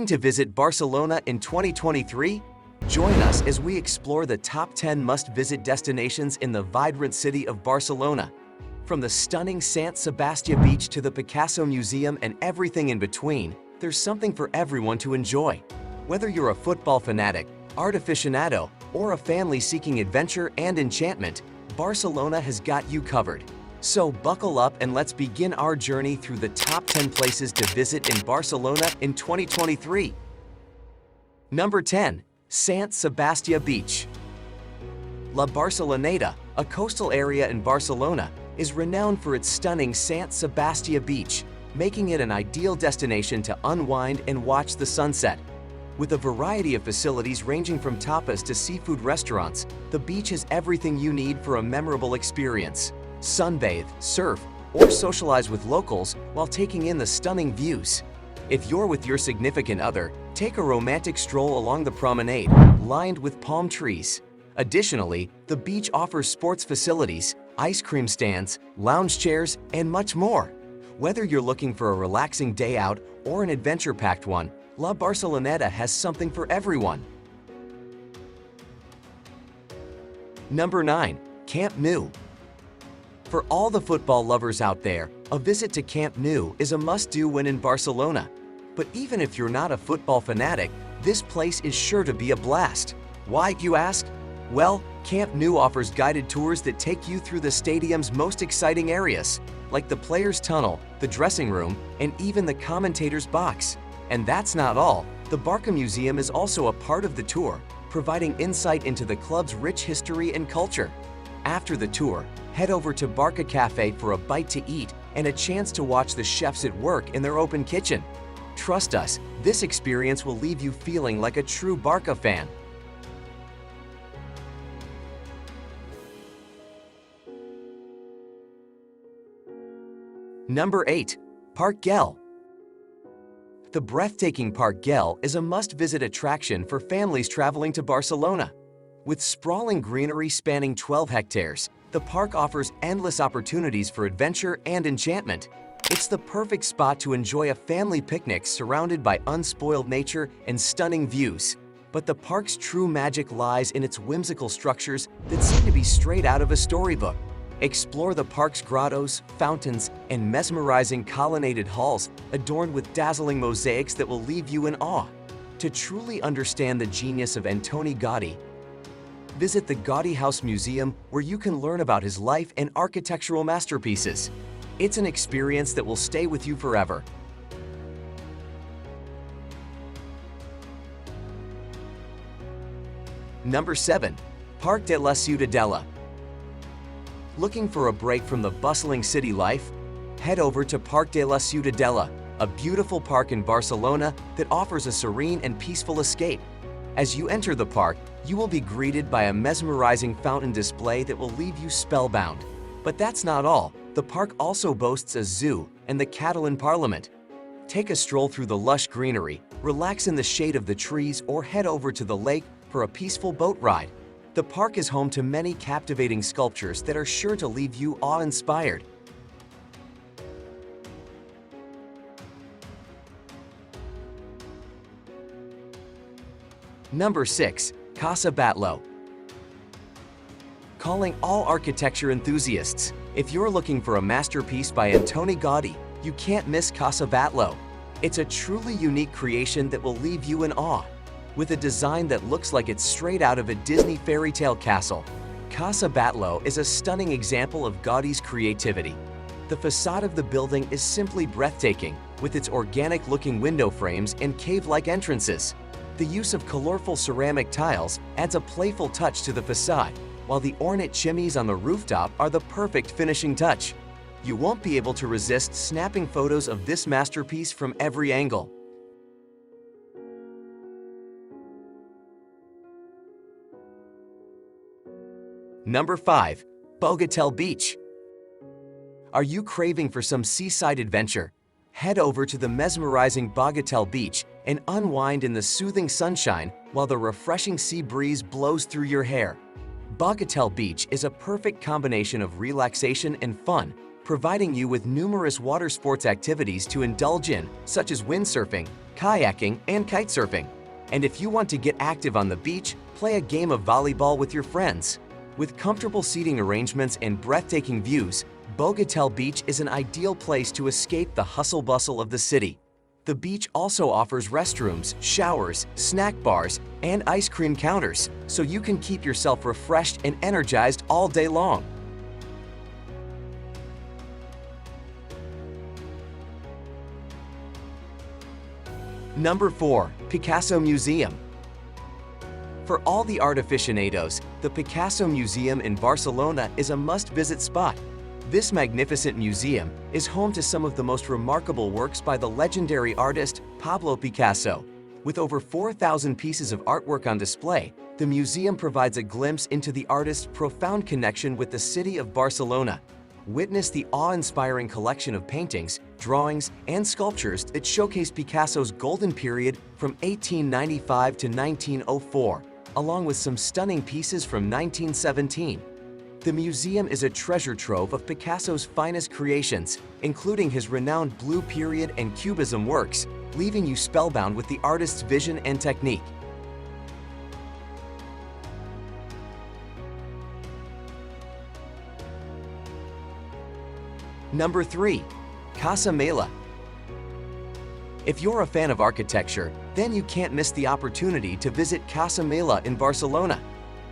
Looking to visit Barcelona in 2023? Join us as we explore the top 10 must-visit destinations in the vibrant city of Barcelona. From the stunning Sant Sebastian Beach to the Picasso Museum and everything in between, there's something for everyone to enjoy. Whether you're a football fanatic, art aficionado, or a family seeking adventure and enchantment, Barcelona has got you covered. So buckle up and let's begin our journey through the top 10 places to visit in Barcelona in 2023. Number 10. Sant Sebastian Beach. La Barceloneta, a coastal area in Barcelona, is renowned for its stunning Sant Sebastian Beach, making it an ideal destination to unwind and watch the sunset. With a variety of facilities ranging from tapas to seafood restaurants, the beach has everything you need for a memorable experience. Sunbathe, surf, or socialize with locals while taking in the stunning views. If you're with your significant other, take a romantic stroll along the promenade, lined with palm trees. Additionally, the beach offers sports facilities, ice cream stands, lounge chairs, and much more. Whether you're looking for a relaxing day out or an adventure-packed one, La Barceloneta has something for everyone. Number 9. Camp Nou. For all the football lovers out there, a visit to Camp Nou is a must-do when in Barcelona. But even if you're not a football fanatic, this place is sure to be a blast. Why, you ask? Well, Camp Nou offers guided tours that take you through the stadium's most exciting areas, like the players' tunnel, the dressing room, and even the commentator's box. And that's not all. The Barca Museum is also a part of the tour, providing insight into the club's rich history and culture. After the tour, head over to Barca Cafe for a bite to eat and a chance to watch the chefs at work in their open kitchen. Trust us, this experience will leave you feeling like a true Barca fan. Number 8. Park Güell. The breathtaking Park Güell is a must-visit attraction for families traveling to Barcelona. With sprawling greenery spanning 12 hectares, the park offers endless opportunities for adventure and enchantment. It's the perfect spot to enjoy a family picnic surrounded by unspoiled nature and stunning views. But the park's true magic lies in its whimsical structures that seem to be straight out of a storybook. Explore the park's grottos, fountains, and mesmerizing colonnaded halls adorned with dazzling mosaics that will leave you in awe. To truly understand the genius of Antoni Gaudí, visit the Gaudí House Museum, where you can learn about his life and architectural masterpieces. It's an experience that will stay with you forever. Number 7. Parc de la Ciutadella. Looking for a break from the bustling city life? Head over to Parc de la Ciutadella, a beautiful park in Barcelona that offers a serene and peaceful escape. As you enter the park, you will be greeted by a mesmerizing fountain display that will leave you spellbound. But that's not all. The park also boasts a zoo and the Catalan Parliament. Take a stroll through the lush greenery, relax in the shade of the trees, or head over to the lake for a peaceful boat ride. The park is home to many captivating sculptures that are sure to leave you awe-inspired. Number 6. Casa Batll. Calling all architecture enthusiasts, if you're looking for a masterpiece by Antoni Gaudí, you can't miss Casa Batll. It's a truly unique creation that will leave you in awe. With a design that looks like it's straight out of a Disney fairy tale castle, Casa Batll is a stunning example of Gaudí's creativity. The facade of the building is simply breathtaking, with its organic-looking window frames and cave-like entrances. The use of colorful ceramic tiles adds a playful touch to the facade, while the ornate chimneys on the rooftop are the perfect finishing touch. You won't be able to resist snapping photos of this masterpiece from every angle. Number 5. Bogota Beach. Are you craving for some seaside adventure? Head over to the mesmerizing Bogota Beach and unwind in the soothing sunshine while the refreshing sea breeze blows through your hair. Bogota Beach is a perfect combination of relaxation and fun, providing you with numerous water sports activities to indulge in, such as windsurfing, kayaking, and kitesurfing. And if you want to get active on the beach, play a game of volleyball with your friends. With comfortable seating arrangements and breathtaking views, Bogota Beach is an ideal place to escape the hustle-bustle of the city. The beach also offers restrooms, showers, snack bars, and ice cream counters, so you can keep yourself refreshed and energized all day long. Number 4. Picasso Museum. For all the art aficionados, the Picasso Museum in Barcelona is a must-visit spot. This magnificent museum is home to some of the most remarkable works by the legendary artist Pablo Picasso. With over 4,000 pieces of artwork on display, the museum provides a glimpse into the artist's profound connection with the city of Barcelona. Witness the awe-inspiring collection of paintings, drawings, and sculptures that showcase Picasso's golden period from 1895 to 1904, along with some stunning pieces from 1917. The museum is a treasure trove of Picasso's finest creations, including his renowned Blue Period and Cubism works, leaving you spellbound with the artist's vision and technique. Number 3. Casa Mila. If you're a fan of architecture, then you can't miss the opportunity to visit Casa Mila in Barcelona.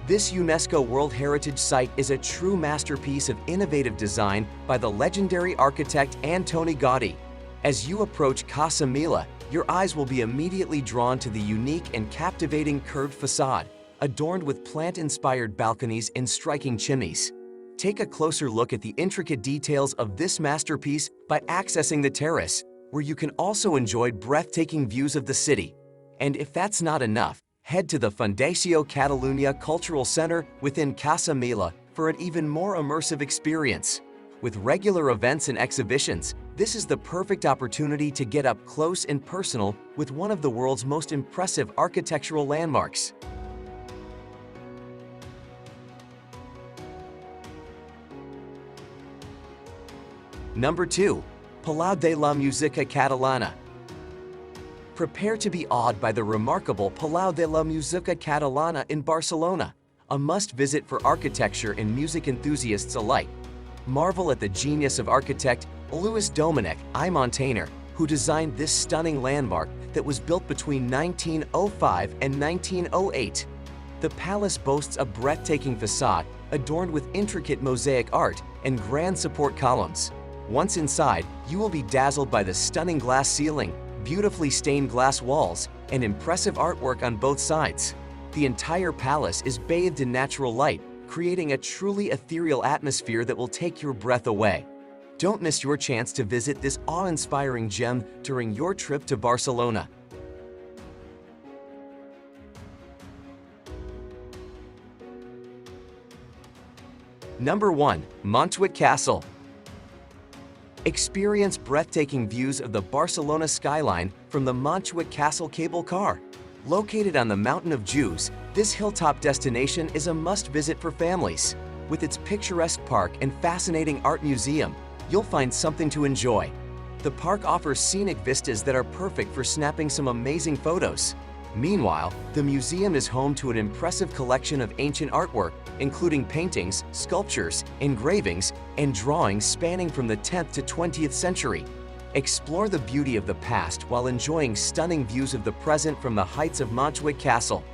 This UNESCO World Heritage Site is a true masterpiece of innovative design by the legendary architect Antoni Gaudí. As you approach Casa Mila, your eyes will be immediately drawn to the unique and captivating curved facade, adorned with plant-inspired balconies and striking chimneys. Take a closer look at the intricate details of this masterpiece by accessing the terrace, where you can also enjoy breathtaking views of the city. And if that's not enough, head to the Fundació Catalunya Cultural Center within Casa Mila for an even more immersive experience. With regular events and exhibitions, this is the perfect opportunity to get up close and personal with one of the world's most impressive architectural landmarks. Number 2. Palau de la Musica Catalana. Prepare to be awed by the remarkable Palau de la Musica Catalana in Barcelona, a must-visit for architecture and music enthusiasts alike. Marvel at the genius of architect Lluís Domènech I Montaner, who designed this stunning landmark that was built between 1905 and 1908. The palace boasts a breathtaking facade adorned with intricate mosaic art and grand support columns. Once inside, you will be dazzled by the stunning glass ceiling, beautifully stained glass walls, and impressive artwork on both sides. The entire palace is bathed in natural light, creating a truly ethereal atmosphere that will take your breath away. Don't miss your chance to visit this awe-inspiring gem during your trip to Barcelona. Number 1. Montwood Castle. Experience breathtaking views of the Barcelona skyline from the Montwood Castle cable car. Located on the Mountain of Jews, this hilltop destination is a must-visit for families. With its picturesque park and fascinating art museum, you'll find something to enjoy. The park offers scenic vistas that are perfect for snapping some amazing photos. Meanwhile, the museum is home to an impressive collection of ancient artwork, including paintings, sculptures, engravings, and drawings spanning from the 10th to 20th century. Explore the beauty of the past while enjoying stunning views of the present from the heights of Montwood Castle.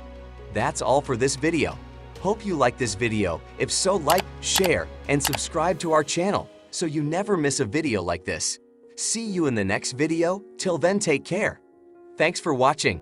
That's all for this video. Hope you liked this video. If so, like, share, and subscribe to our channel so you never miss a video like this. See you in the next video. Till then, take care. Thanks for watching.